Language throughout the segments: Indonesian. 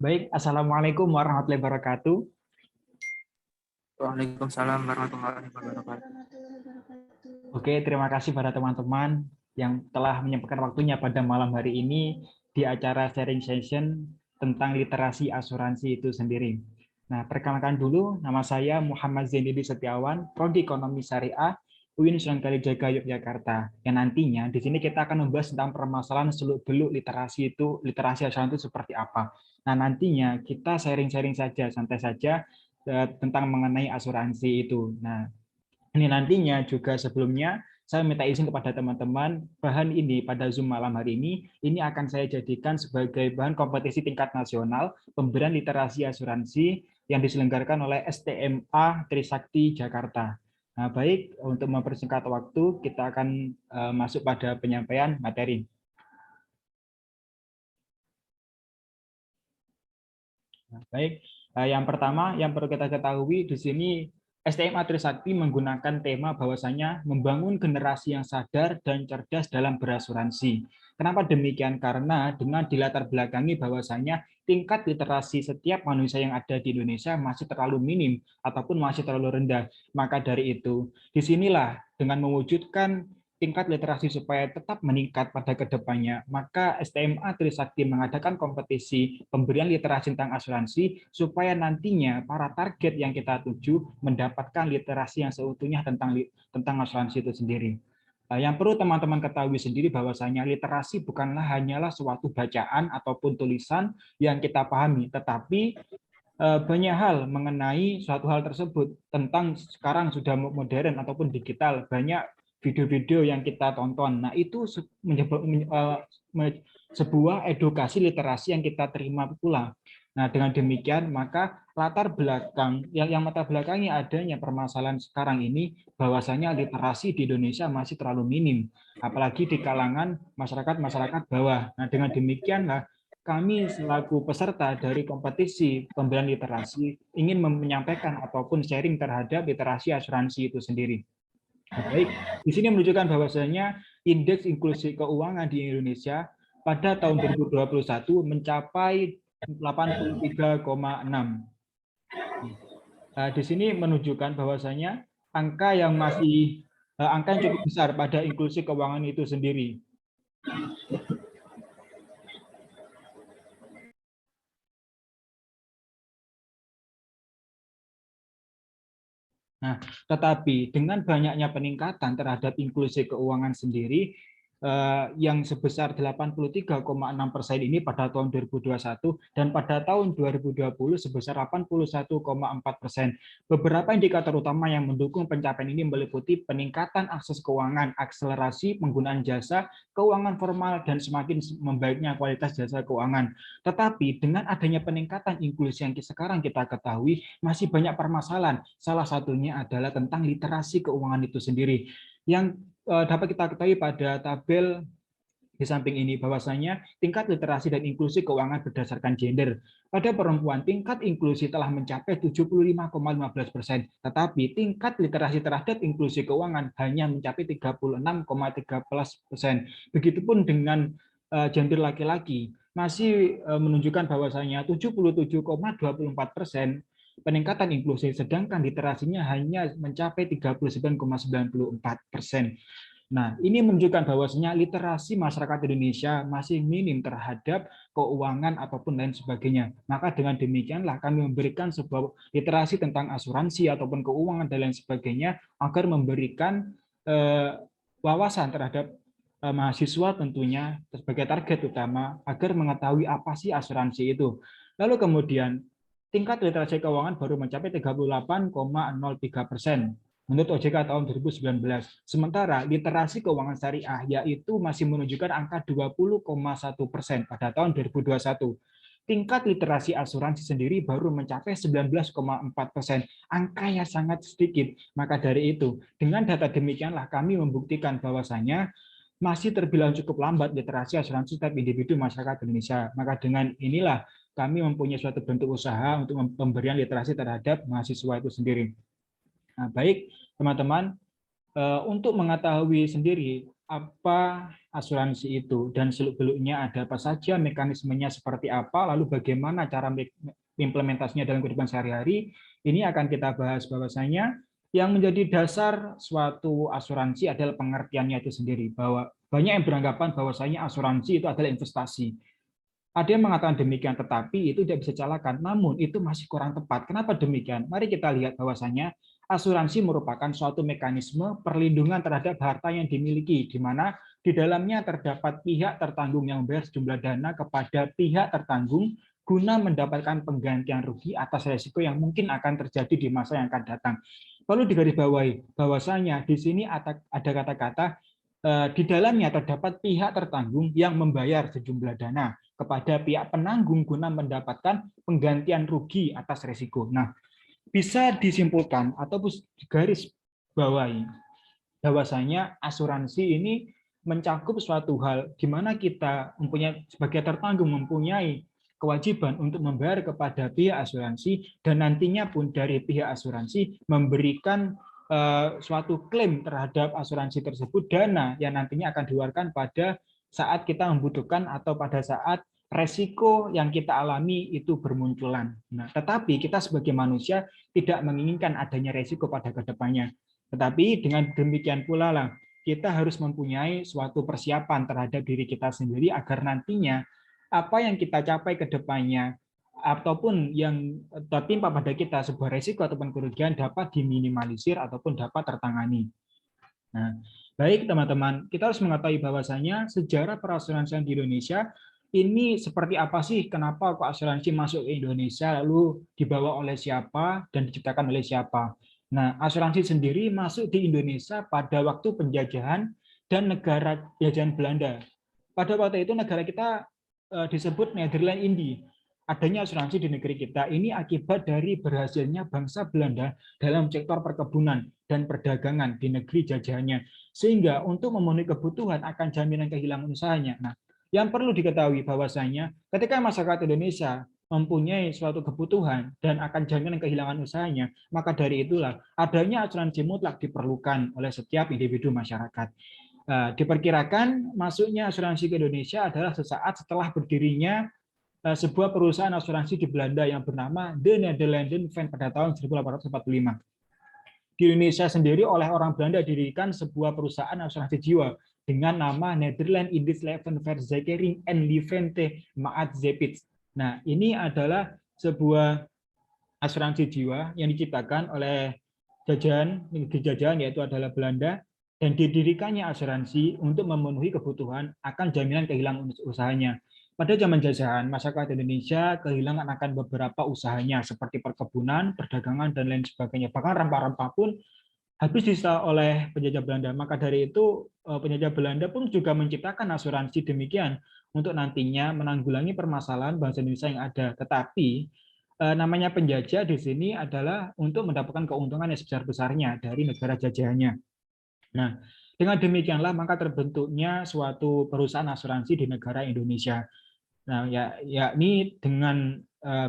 Baik, Assalamualaikum warahmatullahi wabarakatuh. Waalaikumsalam warahmatullahi wabarakatuh. Oke, terima kasih pada teman-teman yang telah menyempatkan waktunya pada malam hari ini di acara sharing session tentang literasi asuransi itu sendiri. Nah, perkenalkan dulu, nama saya Muhammad Zainidi Setiawan, Prodi Ekonomi Syariah, UIN Sunan Kalijaga, Yogyakarta. Yang nantinya di sini kita akan membahas tentang permasalahan seluk-beluk literasi asuransi itu seperti apa. Nah, nantinya kita sharing-sharing saja, santai saja tentang mengenai asuransi itu. Nah, ini nantinya juga sebelumnya saya minta izin kepada teman-teman, bahan ini pada Zoom malam hari ini akan saya jadikan sebagai bahan kompetisi tingkat nasional pemberian literasi asuransi yang diselenggarakan oleh STMA Trisakti Jakarta. Nah, baik, untuk mempersingkat waktu, kita akan masuk pada penyampaian materi. Nah, baik, yang pertama yang perlu kita ketahui di sini STMA Trisakti menggunakan tema bahwasanya membangun generasi yang sadar dan cerdas dalam berasuransi. Kenapa demikian? Karena dengan dilatar belakangi bahwasanya tingkat literasi setiap manusia yang ada di Indonesia masih terlalu minim ataupun masih terlalu rendah. Maka dari itu, disinilah dengan mewujudkan tingkat literasi supaya tetap meningkat pada kedepannya, maka STMA Trisakti mengadakan kompetisi pemberian literasi tentang asuransi supaya nantinya para target yang kita tuju mendapatkan literasi yang seutuhnya tentang asuransi itu sendiri. Yang perlu teman-teman ketahui sendiri bahwasanya literasi bukanlah hanyalah suatu bacaan ataupun tulisan yang kita pahami, tetapi banyak hal mengenai suatu hal tersebut tentang sekarang sudah modern ataupun digital, banyak video-video yang kita tonton. Nah, itu sebuah edukasi literasi yang kita terima pula. Nah, dengan demikian maka latar belakang yang latar belakangnya adanya permasalahan sekarang ini bahwasanya literasi di Indonesia masih terlalu minim, apalagi di kalangan masyarakat bawah. Nah, dengan demikianlah kami selaku peserta dari kompetisi pemberian literasi ingin menyampaikan ataupun sharing terhadap literasi asuransi itu sendiri. Baik, di sini menunjukkan bahwasanya indeks inklusi keuangan di Indonesia pada tahun 2021 mencapai 83,6. Di sini menunjukkan bahwasanya angka yang cukup besar pada inklusi keuangan itu sendiri. Nah, tetapi dengan banyaknya peningkatan terhadap inklusi keuangan sendiri yang sebesar 83,6% ini pada tahun 2021 dan pada tahun 2020 sebesar 81,4%. Beberapa indikator utama yang mendukung pencapaian ini meliputi peningkatan akses keuangan, akselerasi penggunaan jasa keuangan formal, dan semakin membaiknya kualitas jasa keuangan. Tetapi dengan adanya peningkatan inklusi yang sekarang kita ketahui, masih banyak permasalahan. Salah satunya adalah tentang literasi keuangan itu sendiri. Yang dapat kita ketahui pada tabel di samping ini bahwasanya tingkat literasi dan inklusi keuangan berdasarkan gender. Pada perempuan, tingkat inklusi telah mencapai 75,15%, tetapi tingkat literasi terhadap inklusi keuangan hanya mencapai 36,13%. Begitupun dengan gender laki-laki, masih menunjukkan bahwasanya 77,24% peningkatan inklusi, sedangkan literasinya hanya mencapai 39,94%. Nah, ini menunjukkan bahwasanya literasi masyarakat Indonesia masih minim terhadap keuangan ataupun lain sebagainya. Maka dengan demikianlah kami memberikan sebuah literasi tentang asuransi ataupun keuangan dan lain sebagainya agar memberikan wawasan terhadap mahasiswa tentunya sebagai target utama agar mengetahui apa sih asuransi itu. Lalu kemudian tingkat literasi keuangan baru mencapai 38,03% menurut OJK tahun 2019. Sementara literasi keuangan syariah yaitu masih menunjukkan angka 20,1% pada tahun 2021. Tingkat literasi asuransi sendiri baru mencapai 19,4%. Angka yang sangat sedikit. Maka dari itu, dengan data demikianlah kami membuktikan bahwasanya masih terbilang cukup lambat literasi asuransi setiap individu masyarakat Indonesia. Maka dengan inilah kami mempunyai suatu bentuk usaha untuk pemberian literasi terhadap mahasiswa itu sendiri. Nah, baik teman-teman, untuk mengetahui sendiri apa asuransi itu dan seluk-beluknya ada apa saja, mekanismenya seperti apa, lalu bagaimana cara implementasinya dalam kehidupan sehari-hari. Ini akan kita bahas bahwasanya yang menjadi dasar suatu asuransi adalah pengertiannya itu sendiri, bahwa banyak yang beranggapan bahwasanya asuransi itu adalah investasi. Ada yang mengatakan demikian, tetapi itu tidak bisa dicalakan. Namun itu masih kurang tepat. Kenapa demikian? Mari kita lihat bahwasanya asuransi merupakan suatu mekanisme perlindungan terhadap harta yang dimiliki, di mana di dalamnya terdapat pihak tertanggung yang membayar sejumlah dana kepada pihak tertanggung guna mendapatkan penggantian rugi atas resiko yang mungkin akan terjadi di masa yang akan datang. Perlu digarisbawahi bahwasanya di sini ada kata-kata di dalamnya terdapat pihak tertanggung yang membayar sejumlah dana kepada pihak penanggung guna mendapatkan penggantian rugi atas resiko. Nah, bisa disimpulkan atau garis bawahi bahwasanya asuransi ini mencakup suatu hal di mana kita mempunyai sebagai tertanggung mempunyai kewajiban untuk membayar kepada pihak asuransi dan nantinya pun dari pihak asuransi memberikan suatu klaim terhadap asuransi tersebut dana yang nantinya akan dikeluarkan pada saat kita membutuhkan atau pada saat resiko yang kita alami itu bermunculan. Nah, tetapi kita sebagai manusia tidak menginginkan adanya resiko pada kedepannya. Tetapi dengan demikian pula lah, kita harus mempunyai suatu persiapan terhadap diri kita sendiri agar nantinya apa yang kita capai ke depannya ataupun yang tertimpa pada kita sebuah resiko ataupun kerugian dapat diminimalisir ataupun dapat tertangani. Nah, baik teman-teman, kita harus mengetahui bahwasanya sejarah perasuransian di Indonesia ini seperti apa sih? Kenapa kok asuransi masuk ke Indonesia, lalu dibawa oleh siapa dan diciptakan oleh siapa? Nah, asuransi sendiri masuk di Indonesia pada waktu penjajahan dan negara jajahan Belanda. Pada waktu itu negara kita disebut Nederland Indie. Adanya asuransi di negeri kita ini akibat dari berhasilnya bangsa Belanda dalam sektor perkebunan dan perdagangan di negeri jajahannya. Sehingga untuk memenuhi kebutuhan akan jaminan kehilangan usahanya. Nah, yang perlu diketahui bahwasanya ketika masyarakat Indonesia mempunyai suatu kebutuhan dan akan jaminan kehilangan usahanya, maka dari itulah adanya asuransi mutlak diperlukan oleh setiap individu masyarakat. Diperkirakan masuknya asuransi ke Indonesia adalah sesaat setelah berdirinya sebuah perusahaan asuransi di Belanda yang bernama The Nederlanden Van pada tahun 1845. Di Indonesia sendiri oleh orang Belanda didirikan sebuah perusahaan asuransi jiwa dengan nama Nederland Indisch Leven Verzekering en Levente Maatschappij. Nah, ini adalah sebuah asuransi jiwa yang diciptakan oleh jajahan yaitu adalah Belanda dan didirikannya asuransi untuk memenuhi kebutuhan akan jaminan kehilangan usahanya. Pada zaman jajahan, masyarakat Indonesia kehilangan akan beberapa usahanya seperti perkebunan, perdagangan, dan lain sebagainya. Bahkan rempah-rempah pun habis disita oleh penjajah Belanda. Maka dari itu penjajah Belanda pun juga menciptakan asuransi demikian untuk nantinya menanggulangi permasalahan bangsa Indonesia yang ada. Tetapi namanya penjajah di sini adalah untuk mendapatkan keuntungan yang sebesar-besarnya dari negara jajahannya. Nah, dengan demikianlah maka terbentuknya suatu perusahaan asuransi di negara Indonesia. Nah, yakni dengan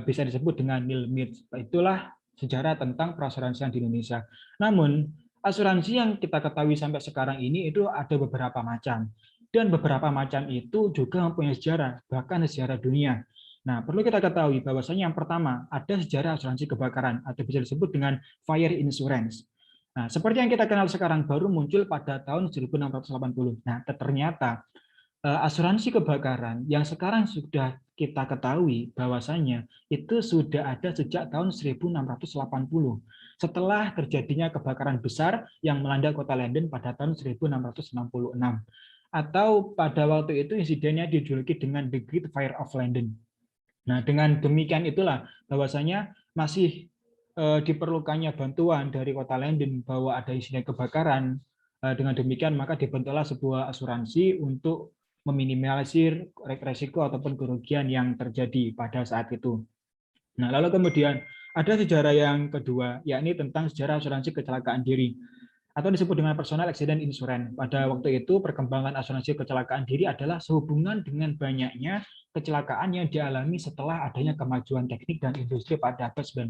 bisa disebut dengan NILMIT. Itulah sejarah tentang perasuransian di Indonesia. Namun, asuransi yang kita ketahui sampai sekarang ini itu ada beberapa macam. Dan beberapa macam itu juga mempunyai sejarah, bahkan sejarah dunia. Nah, perlu kita ketahui bahwasanya yang pertama, ada sejarah asuransi kebakaran, atau bisa disebut dengan fire insurance. Nah, seperti yang kita kenal sekarang, baru muncul pada tahun 1680. Nah, ternyata asuransi kebakaran yang sekarang sudah kita ketahui bahwasanya itu sudah ada sejak tahun 1680 setelah terjadinya kebakaran besar yang melanda kota London pada tahun 1666 atau pada waktu itu insidennya dijuluki dengan The Great Fire of London. Nah, dengan demikian itulah bahwasanya masih diperlukannya bantuan dari kota London bahwa ada insiden kebakaran. Dengan demikian maka dibentuklah sebuah asuransi untuk meminimalisir resiko ataupun kerugian yang terjadi pada saat itu. Nah, lalu kemudian ada sejarah yang kedua, yakni tentang sejarah asuransi kecelakaan diri atau disebut dengan personal accident insurance. Pada waktu itu perkembangan asuransi kecelakaan diri adalah sehubungan dengan banyaknya kecelakaan yang dialami setelah adanya kemajuan teknik dan industri pada abad 19.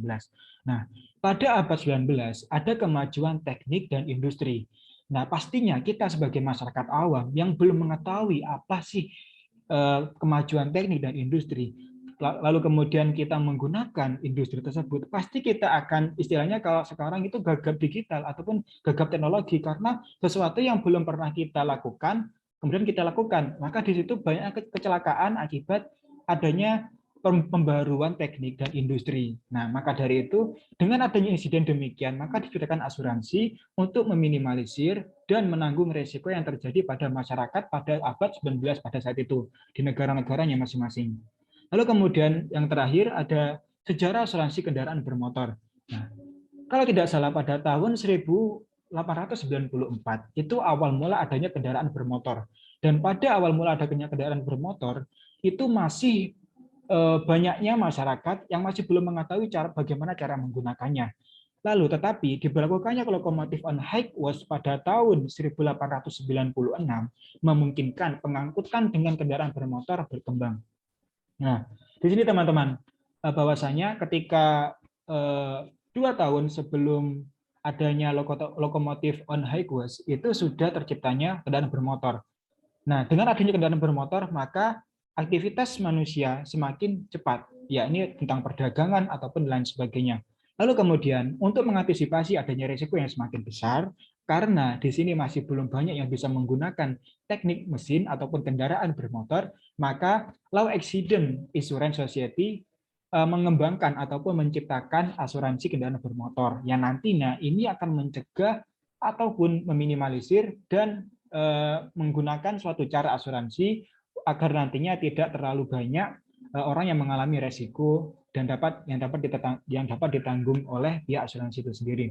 Nah, pada abad 19 ada kemajuan teknik dan industri. Nah, pastinya kita sebagai masyarakat awam yang belum mengetahui apa sih kemajuan teknik dan industri, lalu kemudian kita menggunakan industri tersebut, pasti kita akan istilahnya kalau sekarang itu gagap digital ataupun gagap teknologi karena sesuatu yang belum pernah kita lakukan, kemudian kita lakukan, maka di situ banyak kecelakaan akibat adanya pembaruan teknik dan industri. Nah, maka dari itu, dengan adanya insiden demikian, maka disediakan asuransi untuk meminimalisir dan menanggung risiko yang terjadi pada masyarakat pada abad 19 pada saat itu, di negara-negaranya masing-masing. Lalu kemudian yang terakhir ada sejarah asuransi kendaraan bermotor. Nah, kalau tidak salah pada tahun 1894, itu awal mula adanya kendaraan bermotor. Dan pada awal mula adanya kendaraan bermotor, itu masih banyaknya masyarakat yang masih belum mengetahui bagaimana cara menggunakannya. Lalu tetapi diberlakukannya lokomotif on high was pada tahun 1896 memungkinkan pengangkutan dengan kendaraan bermotor berkembang. Nah, di sini teman-teman, bahwasanya ketika 2 tahun sebelum adanya lokomotif on highways itu sudah terciptanya kendaraan bermotor. Nah, dengan adanya kendaraan bermotor, maka aktivitas manusia semakin cepat, yakni tentang perdagangan ataupun lain sebagainya. Lalu kemudian, untuk mengantisipasi adanya risiko yang semakin besar, karena di sini masih belum banyak yang bisa menggunakan teknik mesin ataupun kendaraan bermotor, maka Law Accident Insurance Society mengembangkan ataupun menciptakan asuransi kendaraan bermotor yang nantinya ini akan mencegah ataupun meminimalisir dan menggunakan suatu cara asuransi agar nantinya tidak terlalu banyak orang yang mengalami resiko dan yang dapat ditanggung oleh pihak asuransi itu sendiri.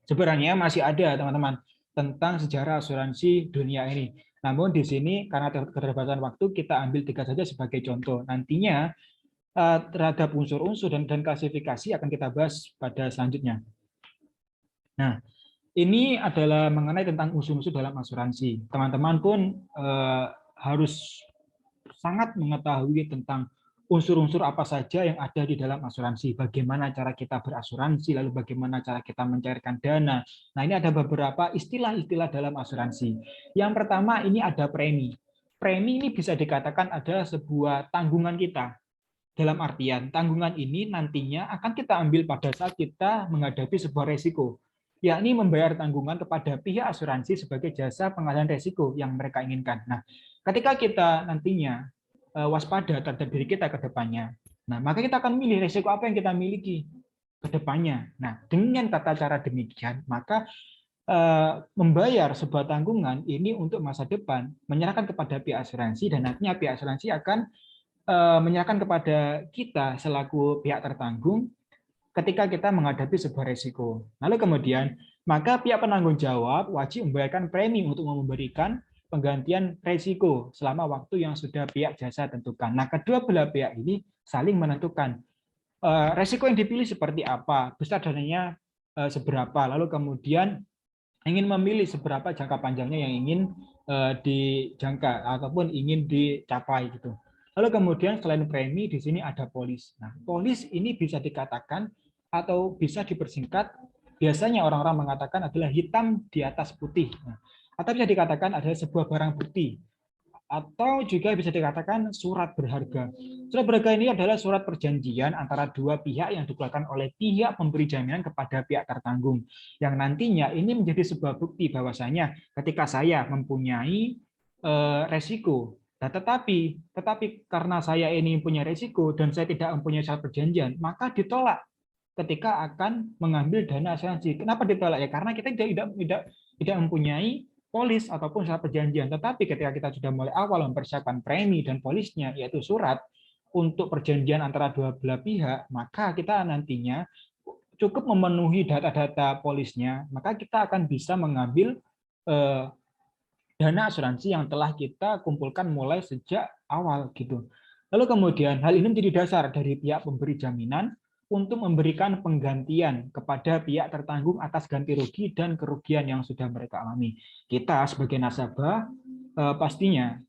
Sebenarnya masih ada teman-teman tentang sejarah asuransi dunia ini. Namun di sini karena keterbatasan waktu kita ambil 3 saja sebagai contoh. Nantinya terhadap unsur-unsur dan klasifikasi akan kita bahas pada selanjutnya. Nah, ini adalah mengenai tentang unsur-unsur dalam asuransi. Teman-teman pun harus sangat mengetahui tentang unsur-unsur apa saja yang ada di dalam asuransi, bagaimana cara kita berasuransi, lalu bagaimana cara kita mencairkan dana. Nah, ini ada beberapa istilah-istilah dalam asuransi. Yang pertama, ini ada premi. Premi ini bisa dikatakan adalah sebuah tanggungan kita. Dalam artian, tanggungan ini nantinya akan kita ambil pada saat kita menghadapi sebuah resiko, yakni membayar tanggungan kepada pihak asuransi sebagai jasa pengalihan resiko yang mereka inginkan. Nah, ketika kita nantinya waspada terhadap diri kita ke depannya, nah maka kita akan milih resiko apa yang kita miliki ke depannya. Nah, dengan tata cara demikian, maka membayar sebuah tanggungan ini untuk masa depan menyerahkan kepada pihak asuransi dan nantinya pihak asuransi akan menyerahkan kepada kita selaku pihak tertanggung ketika kita menghadapi sebuah resiko. Lalu kemudian, maka pihak penanggung jawab wajib membayarkan premi untuk memberikan penggantian resiko selama waktu yang sudah pihak jasa tentukan. Nah, kedua belah pihak ini saling menentukan resiko yang dipilih seperti apa, besar dananya seberapa, lalu kemudian ingin memilih seberapa jangka panjangnya yang ingin dijangka ataupun ingin dicapai gitu. Lalu kemudian selain premi di sini ada polis. Nah, polis ini bisa dikatakan atau bisa dipersingkat biasanya orang-orang mengatakan adalah hitam di atas putih. Nah, atau bisa dikatakan adalah sebuah barang bukti atau juga bisa dikatakan surat berharga. Surat berharga ini adalah surat perjanjian antara dua pihak yang dikeluarkan oleh pihak pemberi jaminan kepada pihak tertanggung. Yang nantinya ini menjadi sebuah bukti bahwasanya ketika saya mempunyai resiko, nah, tetapi karena saya ini punya resiko dan saya tidak mempunyai surat perjanjian, maka ditolak ketika akan mengambil dana asuransi. Kenapa ditolak? Ya karena kita tidak mempunyai polis ataupun surat perjanjian. Tetapi ketika kita sudah mulai awal mempersiapkan premi dan polisnya, yaitu surat untuk perjanjian antara dua belah pihak, maka kita nantinya cukup memenuhi data-data polisnya, maka kita akan bisa mengambil dana asuransi yang telah kita kumpulkan mulai sejak awal gitu. Lalu kemudian hal ini menjadi dasar dari pihak pemberi jaminan untuk memberikan penggantian kepada pihak tertanggung atas ganti rugi dan kerugian yang sudah mereka alami. Kita sebagai nasabah pastinya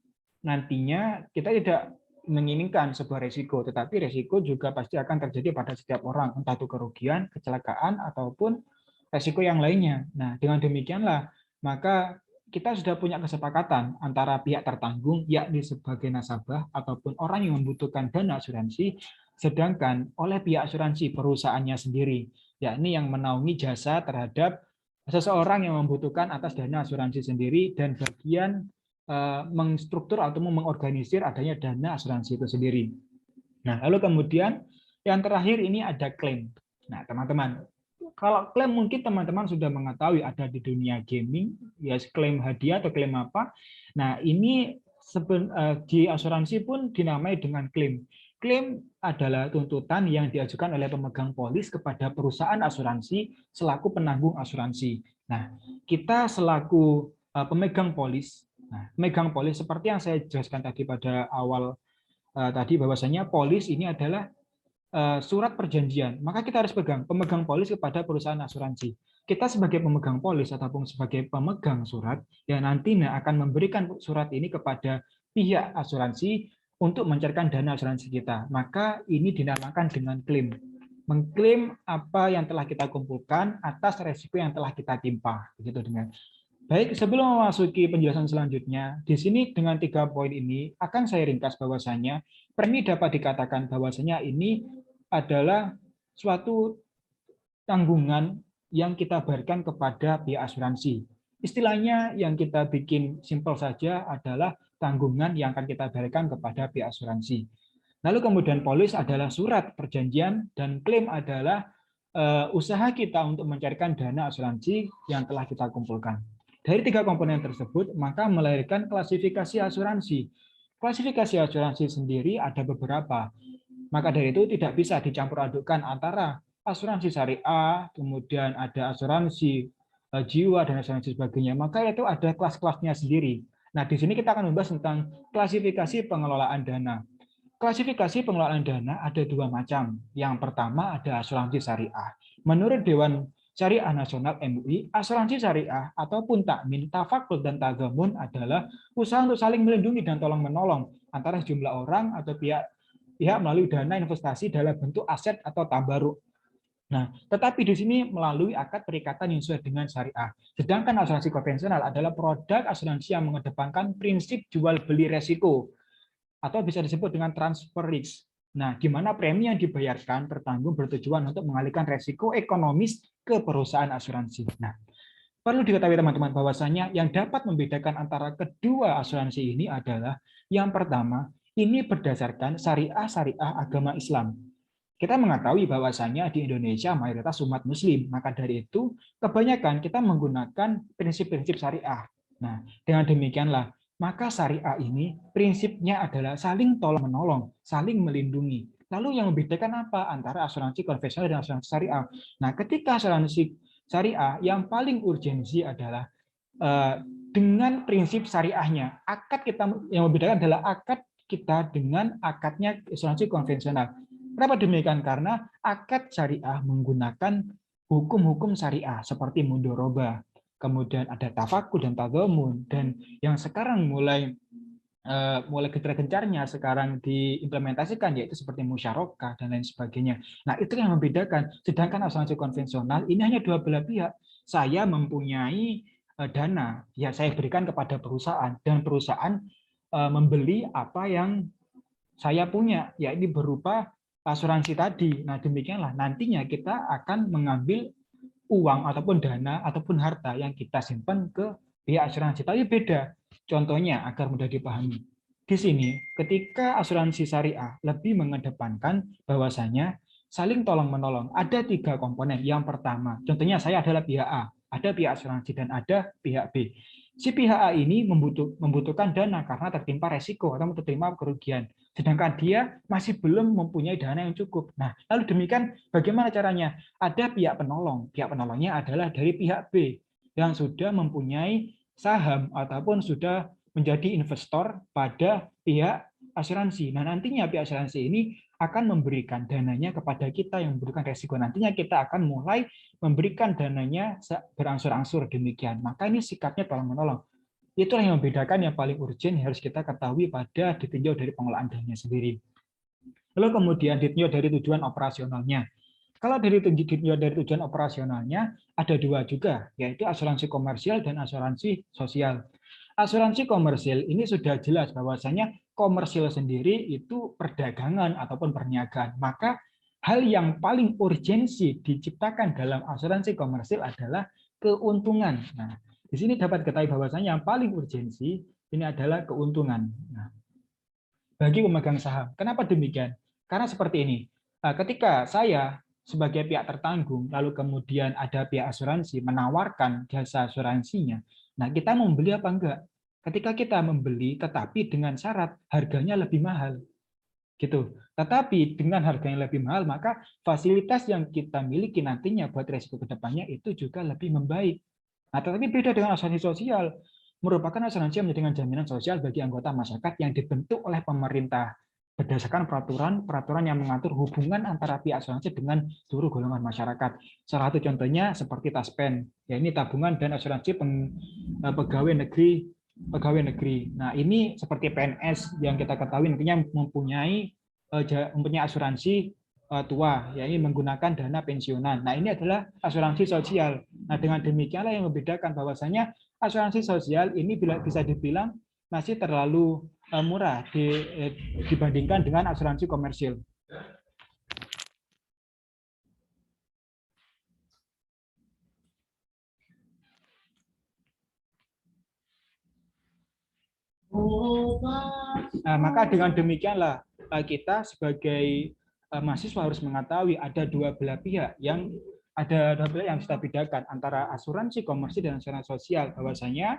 nantinya kita tidak menginginkan sebuah resiko, tetapi resiko juga pasti akan terjadi pada setiap orang, entah itu kerugian, kecelakaan, ataupun resiko yang lainnya. Nah, dengan demikianlah maka kita sudah punya kesepakatan antara pihak tertanggung, yakni sebagai nasabah ataupun orang yang membutuhkan dana asuransi, sedangkan oleh pihak asuransi perusahaannya sendiri, yakni yang menaungi jasa terhadap seseorang yang membutuhkan atas dana asuransi sendiri dan bagian mengstruktur atau mengorganisir adanya dana asuransi itu sendiri. Nah, lalu kemudian yang terakhir ini ada klaim. Nah, teman-teman, kalau klaim mungkin teman-teman sudah mengetahui ada di dunia gaming, ya klaim hadiah atau klaim apa. Nah, ini di asuransi pun dinamai dengan klaim. Klaim adalah tuntutan yang diajukan oleh pemegang polis kepada perusahaan asuransi selaku penanggung asuransi. Nah, kita selaku pemegang polis, pemegang polis seperti yang saya jelaskan tadi pada awal tadi bahwasanya polis ini adalah surat perjanjian, maka kita harus pemegang polis kepada perusahaan asuransi. Kita sebagai pemegang polis ataupun sebagai pemegang surat yang nantinya akan memberikan surat ini kepada pihak asuransi untuk mencairkan dana asuransi kita. Maka ini dinamakan dengan klaim. Mengklaim apa yang telah kita kumpulkan atas resiko yang telah kita timpa. Begitu dengan. Baik, sebelum memasuki penjelasan selanjutnya, di sini dengan 3 poin ini akan saya ringkas bahwasanya premi dapat dikatakan bahwasanya ini adalah suatu tanggungan yang kita berikan kepada pihak asuransi. Istilahnya yang kita bikin simpel saja adalah tanggungan yang akan kita berikan kepada pihak asuransi. Lalu kemudian polis adalah surat perjanjian dan klaim adalah usaha kita untuk mencarikan dana asuransi yang telah kita kumpulkan. Dari 3 komponen tersebut, maka melahirkan klasifikasi asuransi. Klasifikasi asuransi sendiri ada beberapa. Maka dari itu tidak bisa dicampur adukkan antara asuransi syariah, kemudian ada asuransi jiwa, dan asuransi sebagainya. Maka itu ada kelas-kelasnya sendiri. Nah, di sini kita akan membahas tentang klasifikasi pengelolaan dana. Klasifikasi pengelolaan dana ada 2 macam. Yang pertama ada asuransi syariah. Menurut Dewan Syariah Nasional MUI, asuransi syariah ataupun takmin, tafakul, dan tadzamun adalah usaha untuk saling melindungi dan tolong-menolong antara sejumlah orang atau pihak melalui dana investasi dalam bentuk aset atau tabaruk. Nah, tetapi di sini melalui akad perikatan yang sesuai dengan syariah. Sedangkan asuransi konvensional adalah produk asuransi yang mengedepankan prinsip jual beli resiko atau bisa disebut dengan transfer risk. Nah, di mana premi yang dibayarkan tertanggung bertujuan untuk mengalihkan resiko ekonomis ke perusahaan asuransi. Nah, perlu diketahui teman-teman bahwasanya yang dapat membedakan antara kedua asuransi ini adalah yang pertama, ini berdasarkan syariah agama Islam. Kita mengetahui bahwasanya di Indonesia mayoritas umat muslim, maka dari itu kebanyakan kita menggunakan prinsip-prinsip syariah. Nah, dengan demikianlah maka syariah ini prinsipnya adalah saling tolong-menolong, saling melindungi. Lalu yang membedakan apa antara asuransi konvensional dan asuransi syariah? Nah, ketika asuransi syariah yang paling urgensi adalah dengan prinsip syariahnya. Akad kita yang membedakan adalah akad kita dengan akadnya asuransi konvensional. Kenapa demikian? Karena akad syariah menggunakan hukum-hukum syariah seperti mudhorobah, kemudian ada tafakkur dan tadzamun, dan yang sekarang mulai gencar-gencarnya sekarang diimplementasikan yaitu seperti musyarakah dan lain sebagainya. Nah, itu yang membedakan. Sedangkan asuransi konvensional ini hanya dua belah pihak. Saya mempunyai dana, ya saya berikan kepada perusahaan, dan perusahaan membeli apa yang saya punya, ya ini berupa asuransi tadi. Nah, demikianlah nantinya kita akan mengambil uang ataupun dana ataupun harta yang kita simpan ke pihak asuransi. Tapi beda. Contohnya agar mudah dipahami. Di sini ketika asuransi syariah lebih mengedepankan bahwasanya saling tolong-menolong. Ada 3 komponen. Yang pertama, contohnya saya adalah pihak A, ada pihak asuransi dan ada pihak B. Si pihak A ini membutuhkan dana karena tertimpa resiko atau tertimpa kerugian. Sedangkan dia masih belum mempunyai dana yang cukup. Nah, lalu demikian bagaimana caranya? Ada pihak penolong. Pihak penolongnya adalah dari pihak B yang sudah mempunyai saham ataupun sudah menjadi investor pada pihak asuransi. Nah, nantinya pihak asuransi ini akan memberikan dananya kepada kita yang memberikan resiko. Nantinya kita akan mulai memberikan dananya berangsur-angsur demikian. Maka ini sikapnya tolong-menolong. Itulah yang membedakan yang paling urgent yang harus kita ketahui pada ditinjau dari pengelolaan dananya sendiri. Lalu kemudian ditinjau dari tujuan operasionalnya. Kalau dari tujuan operasionalnya ada dua juga, yaitu asuransi komersial dan asuransi sosial. Asuransi komersial ini sudah jelas bahwasanya komersial sendiri itu perdagangan ataupun perniagaan. Maka hal yang paling urgensi diciptakan dalam asuransi komersial adalah keuntungan. Nah, di sini dapat ketahui bahwasanya yang paling urgensi ini adalah keuntungan. Nah, bagi pemegang saham. Kenapa demikian? Karena seperti ini. Ketika saya sebagai pihak tertanggung, lalu kemudian ada pihak asuransi menawarkan jasa asuransinya, nah kita mau membeli apa enggak? Ketika kita membeli, tetapi dengan syarat harganya lebih mahal, gitu. Tetapi dengan harga yang lebih mahal, maka fasilitas yang kita miliki nantinya buat resiko kedepannya itu juga lebih membaik. Nah, tetapi beda dengan asuransi sosial, merupakan asuransi yang menjadikan jaminan sosial bagi anggota masyarakat yang dibentuk oleh pemerintah berdasarkan peraturan yang mengatur hubungan antara pihak asuransi dengan seluruh golongan masyarakat. Salah satu contohnya seperti TASPEN, ya ini tabungan dan asuransi pegawai negeri. Nah, ini seperti PNS yang kita ketahui nantinya mempunyai asuransi tua, yaitu menggunakan dana pensiunan. Nah, ini adalah asuransi sosial. Nah, dengan demikianlah yang membedakan bahwasanya asuransi sosial ini bisa dibilang masih terlalu murah dibandingkan dengan asuransi komersil. Nah, maka dengan demikianlah kita sebagai mahasiswa harus mengetahui ada dua belah pihak yang bisa bedakan antara asuransi komersil dan asuransi sosial. Bahwasanya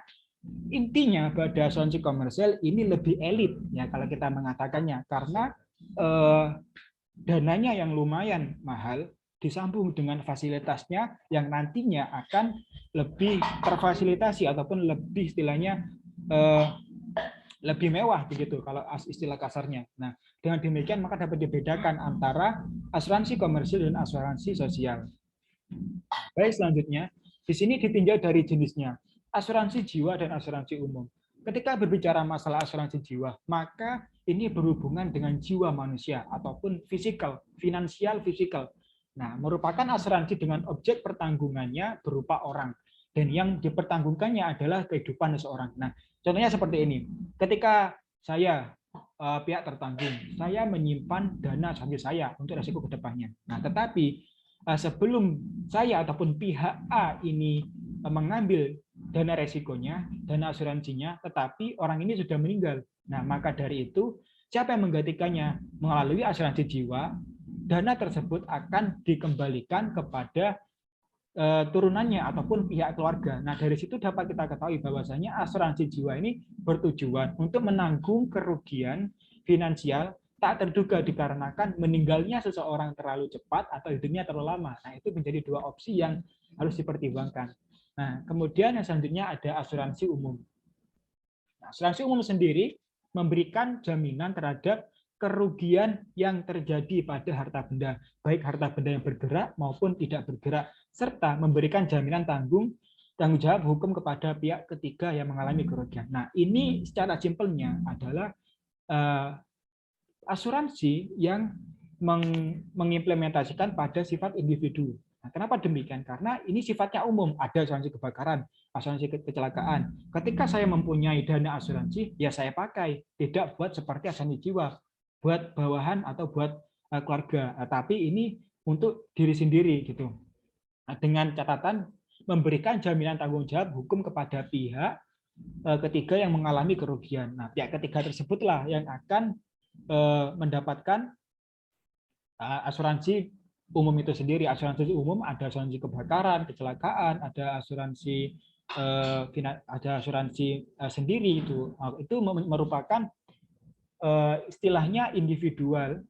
intinya pada asuransi komersil ini lebih elit ya kalau kita mengatakannya, karena dananya yang lumayan mahal disambung dengan fasilitasnya yang nantinya akan lebih terfasilitasi ataupun lebih istilahnya lebih mewah begitu kalau istilah kasarnya. Nah, dengan demikian maka dapat dibedakan antara asuransi komersil dan asuransi sosial. Baik, selanjutnya di sini ditinjau dari jenisnya, asuransi jiwa dan asuransi umum. Ketika berbicara masalah asuransi jiwa, maka ini berhubungan dengan jiwa manusia ataupun finansial fisikal. Nah, merupakan asuransi dengan objek pertanggungannya berupa orang, dan yang dipertanggungkannya adalah kehidupan seseorang. Nah, contohnya seperti ini. Ketika saya pihak tertanggung, saya menyimpan dana asuransi saya untuk resiko kedepannya. Nah, tetapi sebelum saya ataupun pihak A ini mengambil dana resikonya, dana asuransinya, tetapi orang ini sudah meninggal. Nah, maka dari itu, siapa yang menggantikannya melalui asuransi jiwa, dana tersebut akan dikembalikan kepada turunannya ataupun pihak keluarga. Nah, dari situ dapat kita ketahui bahwasanya asuransi jiwa ini bertujuan untuk menanggung kerugian finansial tak terduga dikarenakan meninggalnya seseorang terlalu cepat atau hidupnya terlalu lama. Nah, itu menjadi dua opsi yang harus dipertimbangkan. Nah, kemudian yang selanjutnya ada asuransi umum. Nah, asuransi umum sendiri memberikan jaminan terhadap kerugian yang terjadi pada harta benda, baik harta benda yang bergerak maupun tidak bergerak, serta memberikan jaminan tanggung jawab hukum kepada pihak ketiga yang mengalami kerugian. Nah, ini secara simpelnya adalah asuransi yang mengimplementasikan pada sifat individu. Nah, kenapa demikian? Karena ini sifatnya umum, ada asuransi kebakaran, asuransi kecelakaan. Ketika saya mempunyai dana asuransi, ya saya pakai, tidak buat seperti asuransi jiwa, buat bawahan atau buat keluarga. Nah, tapi ini untuk diri sendiri gitu. Nah, dengan catatan memberikan jaminan tanggung jawab hukum kepada pihak ketiga yang mengalami kerugian. Nah, pihak ketiga tersebutlah yang akan mendapatkan asuransi umum itu sendiri. Asuransi umum ada asuransi kebakaran, kecelakaan, ada asuransi sendiri itu. Itu merupakan istilahnya individual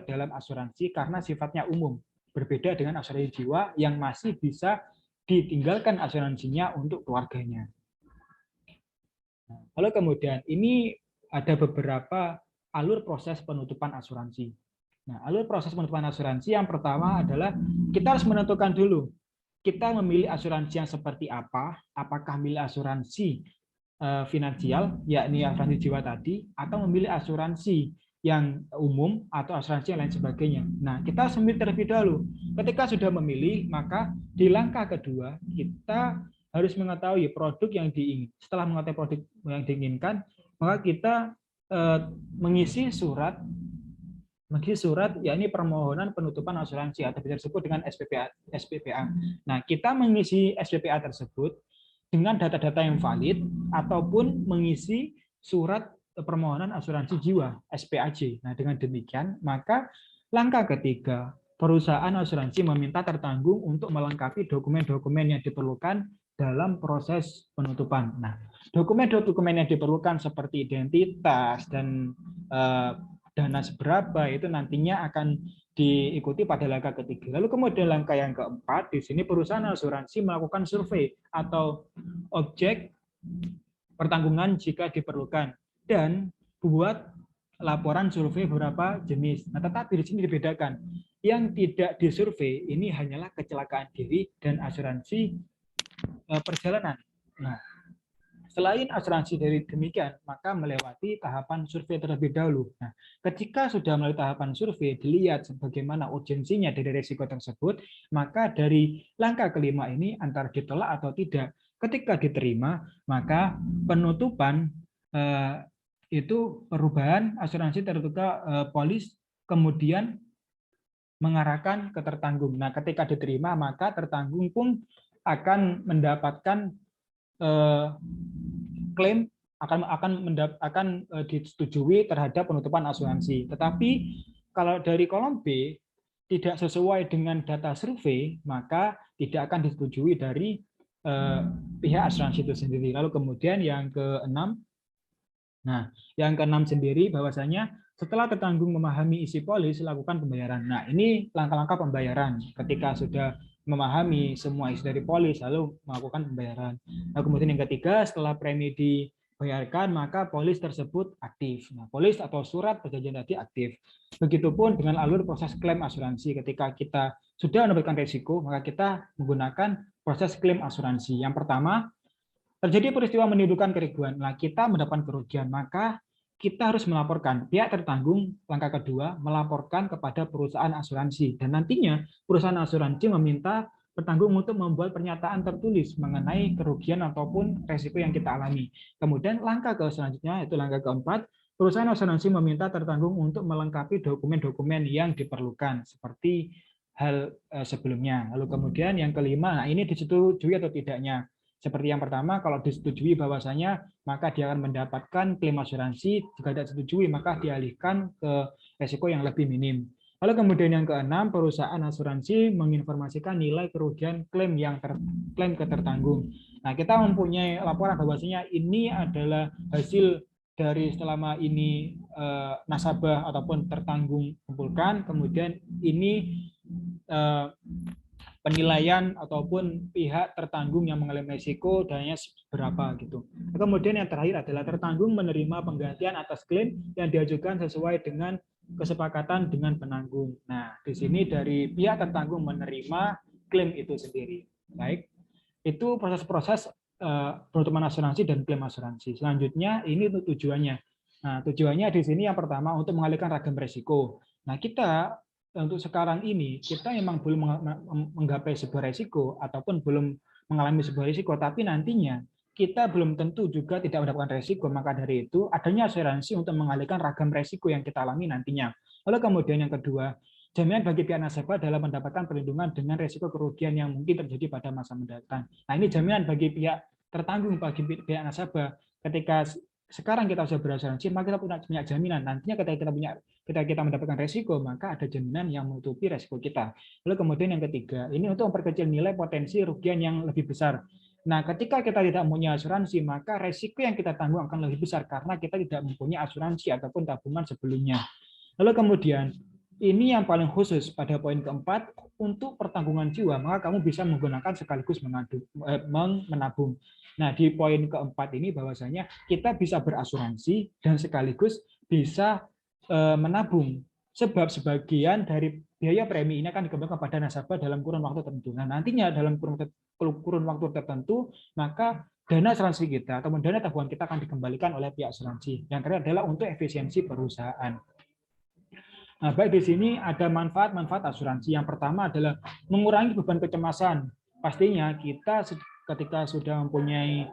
dalam asuransi karena sifatnya umum. Berbeda dengan asuransi jiwa yang masih bisa ditinggalkan asuransinya untuk keluarganya. Lalu kemudian ini ada beberapa alur proses penutupan asuransi. Nah, alur proses penutupan asuransi yang pertama adalah kita harus menentukan dulu kita memilih asuransi yang seperti apa, apakah memilih asuransi finansial, yakni asuransi jiwa tadi, atau memilih asuransi yang umum atau asuransi yang lain sebagainya. Nah, kita harus memilih terlebih dahulu. Ketika sudah memilih, maka di langkah kedua kita harus mengetahui produk yang diinginkan. Setelah mengetahui produk yang diinginkan, maka kita mengisi surat yakni permohonan penutupan asuransi atau bisa disebut dengan SPPA. Nah, kita mengisi SPPA tersebut dengan data-data yang valid ataupun mengisi surat permohonan asuransi jiwa SPAJ. Nah, dengan demikian maka langkah ketiga, perusahaan asuransi meminta tertanggung untuk melengkapi dokumen-dokumen yang diperlukan dalam proses penutupan. Nah, dokumen-dokumen yang diperlukan seperti identitas dan dana seberapa itu nantinya akan diikuti pada langkah ketiga. Lalu kemudian langkah yang keempat, di sini perusahaan asuransi melakukan survei atau objek pertanggungan jika diperlukan dan buat laporan survei beberapa jenis. Nah, tetapi di sini dibedakan. Yang tidak disurvei ini hanyalah kecelakaan diri dan asuransi perjalanan. Nah, selain asuransi dari demikian, maka melewati tahapan survei terlebih dahulu. Nah, ketika sudah melalui tahapan survei, dilihat bagaimana urgensinya dari risiko tersebut, maka dari langkah kelima ini antara ditolak atau tidak. Ketika diterima, maka penutupan itu perubahan asuransi tertukar polis kemudian mengarahkan ke tertanggung. Nah, ketika diterima, maka tertanggung pun akan mendapatkan klaim akan disetujui terhadap penutupan asuransi. Tetapi kalau dari kolom B tidak sesuai dengan data survei, maka tidak akan disetujui dari pihak asuransi itu sendiri. Lalu kemudian yang keenam, yang keenam sendiri bahwasanya setelah tertanggung memahami isi polis, lakukan pembayaran. Nah, ini langkah-langkah pembayaran. Ketika sudah memahami semua isi dari polis, lalu melakukan pembayaran. Nah, kemudian yang ketiga, setelah premi dibayarkan, maka polis tersebut aktif. Nah, polis atau surat perjanjian tadi aktif. Begitupun dengan alur proses klaim asuransi. Ketika kita sudah mendapatkan risiko, maka kita menggunakan proses klaim asuransi. Yang pertama, terjadi peristiwa menimbulkan kerugian. Nah, kita mendapatkan kerugian, maka kita harus melaporkan. Pihak tertanggung, langkah kedua, melaporkan kepada perusahaan asuransi. Dan nantinya perusahaan asuransi meminta tertanggung untuk membuat pernyataan tertulis mengenai kerugian ataupun resiko yang kita alami. Kemudian langkah selanjutnya, yaitu langkah keempat, perusahaan asuransi meminta tertanggung untuk melengkapi dokumen-dokumen yang diperlukan, seperti hal sebelumnya. Lalu kemudian yang kelima, nah ini disetujui atau tidaknya. Seperti yang pertama, kalau disetujui bahwasanya maka dia akan mendapatkan klaim asuransi. Jika tidak disetujui, maka dialihkan ke resiko yang lebih minim. Lalu kemudian yang keenam, perusahaan asuransi menginformasikan nilai kerugian klaim yang klaim ke tertanggung. Nah, kita mempunyai laporan bahwasanya ini adalah hasil dari selama ini nasabah ataupun tertanggung kumpulkan, kemudian ini penilaian ataupun pihak tertanggung yang mengalami risiko dananya berapa gitu. Kemudian yang terakhir adalah tertanggung menerima penggantian atas klaim yang diajukan sesuai dengan kesepakatan dengan penanggung. Nah, di sini dari pihak tertanggung menerima klaim itu sendiri. Baik, itu proses-proses penutupan asuransi dan klaim asuransi. Selanjutnya ini untuk tujuannya. Nah, tujuannya di sini yang pertama untuk mengalihkan ragam risiko. Nah, kita untuk sekarang ini kita memang belum menggapai sebuah risiko ataupun belum mengalami sebuah risiko, tapi nantinya kita belum tentu juga tidak mendapatkan risiko. Maka dari itu adanya asuransi untuk mengalihkan ragam risiko yang kita alami nantinya. Lalu kemudian yang kedua, jaminan bagi pihak nasabah dalam mendapatkan perlindungan dengan risiko kerugian yang mungkin terjadi pada masa mendatang. Nah, ini jaminan bagi pihak tertanggung, bagi pihak nasabah. Ketika sekarang kita sudah berasuransi, maka kita punya jaminan. Nantinya ketika kita mendapatkan resiko, maka ada jaminan yang menutupi resiko kita. Lalu kemudian yang ketiga, ini untuk memperkecil nilai potensi kerugian yang lebih besar. Nah, ketika kita tidak mempunyai asuransi, maka resiko yang kita tanggung akan lebih besar karena kita tidak mempunyai asuransi ataupun tabungan sebelumnya. Lalu kemudian, ini yang paling khusus pada poin keempat, untuk pertanggungan jiwa, maka kamu bisa menggunakan sekaligus menabung. Nah, di poin keempat ini bahwasanya kita bisa berasuransi dan sekaligus bisa menabung. Sebab sebagian dari biaya premi ini akan dikembalikan kepada nasabah dalam kurun waktu tertentu. Nah, nantinya dalam kurun waktu tertentu, maka dana asuransi kita atau dana tabungan kita akan dikembalikan oleh pihak asuransi. Yang terakhir adalah untuk efisiensi perusahaan. Nah, baik di sini ada manfaat-manfaat asuransi. Yang pertama adalah mengurangi beban kecemasan. Pastinya kita ketika sudah mempunyai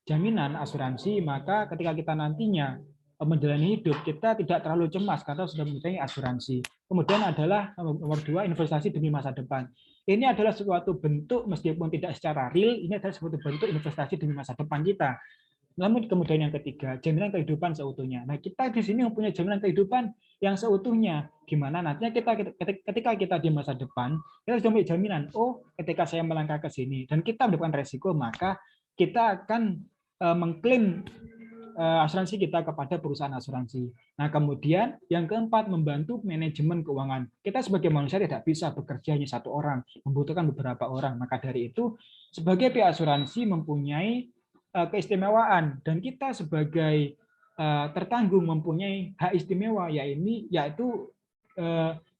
jaminan asuransi, maka ketika kita nantinya menjalani hidup, kita tidak terlalu cemas karena sudah mempunyai asuransi. Kemudian adalah nomor dua, investasi demi masa depan. Ini adalah suatu bentuk, meskipun tidak secara real, ini adalah suatu bentuk investasi demi masa depan kita. Namun kemudian yang ketiga, jaminan kehidupan seutuhnya. Nah, kita di sini mempunyai jaminan kehidupan yang seutuhnya. Gimana nantinya ketika kita di masa depan, kita sudah mempunyai jaminan, oh ketika saya melangkah ke sini dan kita mendapatkan resiko, maka kita akan mengklaim asuransi kita kepada perusahaan asuransi. Nah, kemudian yang keempat, membantu manajemen keuangan. Kita sebagai manusia tidak bisa bekerja hanya satu orang, membutuhkan beberapa orang. Maka dari itu, sebagai pihak asuransi mempunyai keistimewaan, dan kita sebagai tertanggung mempunyai hak istimewa, yaitu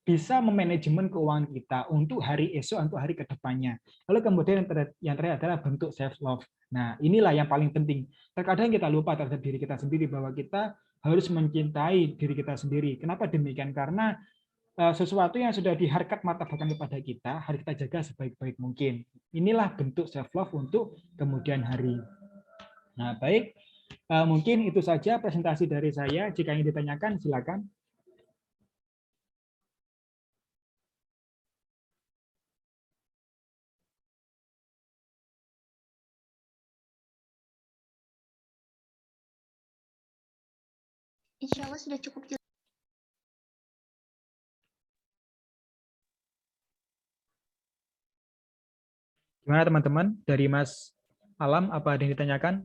bisa memanajemen keuangan kita untuk hari esok, untuk hari kedepannya. Lalu kemudian yang terakhir adalah bentuk self love. Nah, inilah yang paling penting. Terkadang kita lupa terhadap diri kita sendiri bahwa kita harus mencintai diri kita sendiri. Kenapa demikian? Karena sesuatu yang sudah diharkat martabatkan kepada kita harus kita jaga sebaik-baik mungkin. Inilah bentuk self love untuk kemudian hari. Nah, baik. Mungkin itu saja presentasi dari saya. Jika ingin ditanyakan, silakan. Insya Allah sudah cukup jelas. Gimana teman-teman? Dari Mas Alam, apa ada yang ditanyakan?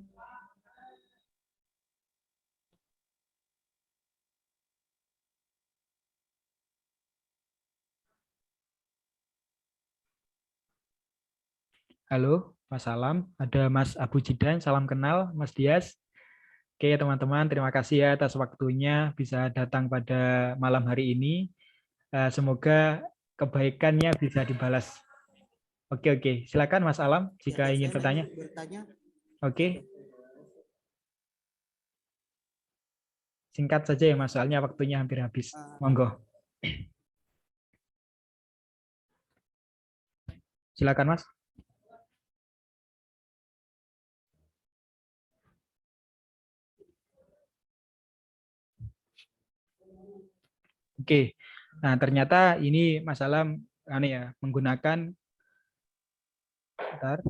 Halo, Mas Alam. Ada Mas Abu Jidan, salam kenal. Mas Dias. Oke, teman-teman, terima kasih ya atas waktunya bisa datang pada malam hari ini. Semoga kebaikannya bisa dibalas. Oke. Silakan Mas Alam jika ingin bertanya. Oke. Singkat saja ya Mas, soalnya waktunya hampir habis. Monggo. Silakan Mas. Oke. Nah, ternyata ini masalah menggunakan bentar.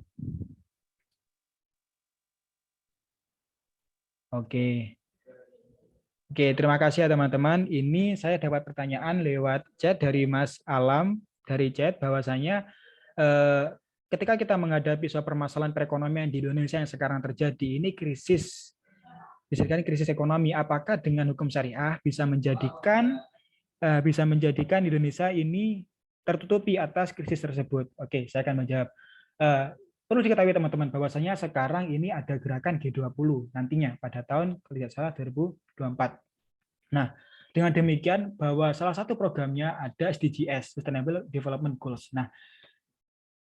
Oke, terima kasih ya teman-teman. Ini saya dapat pertanyaan lewat chat dari Mas Alam dari chat bahwasanya ketika kita menghadapi suatu permasalahan perekonomian di Indonesia yang sekarang terjadi, ini krisis, disebutkan krisis ekonomi. Apakah dengan hukum syariah bisa menjadikan Indonesia ini tertutupi atas krisis tersebut? Oke, saya akan menjawab. Perlu diketahui teman-teman bahwasanya sekarang ini ada gerakan G20 nantinya pada tahun kalau tidak salah 2024. Nah, dengan demikian bahwa salah satu programnya ada SDGs, Sustainable Development Goals. Nah,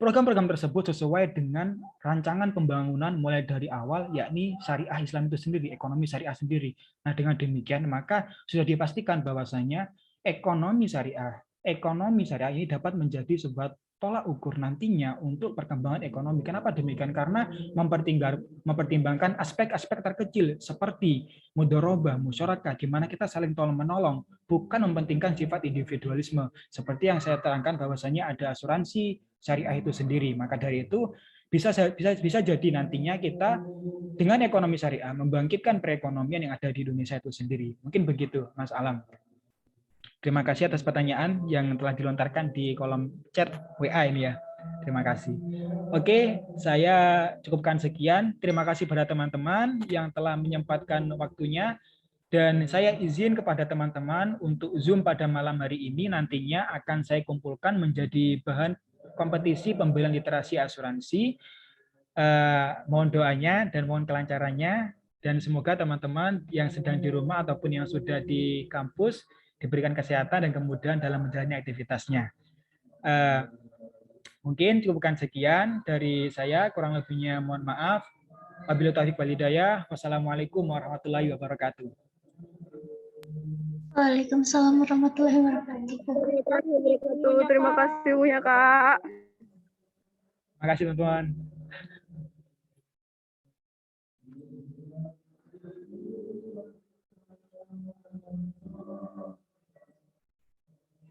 program-program tersebut sesuai dengan rancangan pembangunan mulai dari awal, yakni syariah Islam itu sendiri, ekonomi syariah sendiri. Nah, dengan demikian maka sudah dipastikan bahwasanya ekonomi syariah ini dapat menjadi sebuah tolak ukur nantinya untuk perkembangan ekonomi. Kenapa demikian? Karena mempertimbangkan aspek-aspek terkecil seperti mudharabah, musyarakah, di mana kita saling tolong-menolong, bukan mementingkan sifat individualisme. Seperti yang saya terangkan bahwasanya ada asuransi syariah itu sendiri. Maka dari itu bisa jadi nantinya kita dengan ekonomi syariah membangkitkan perekonomian yang ada di Indonesia itu sendiri. Mungkin begitu, Mas Alam. Terima kasih atas pertanyaan yang telah dilontarkan di kolom chat WA ini ya. Terima kasih. Oke, saya cukupkan sekian. Terima kasih pada teman-teman yang telah menyempatkan waktunya. Dan saya izin kepada teman-teman untuk Zoom pada malam hari ini nantinya akan saya kumpulkan menjadi bahan kompetisi pembelian literasi asuransi. Mohon doanya dan mohon kelancarannya. Dan semoga teman-teman yang sedang di rumah ataupun yang sudah di kampus diberikan kesehatan dan kemudian dalam menjalani aktivitasnya. Mungkin cukupkan sekian dari saya, kurang lebihnya mohon maaf. Wabillahi taufiq wal hidayah. Wassalamualaikum warahmatullahi wabarakatuh. Waalaikumsalam warahmatullahi wabarakatuh. Terima kasih Bu ya Kak. Terima kasih teman-teman.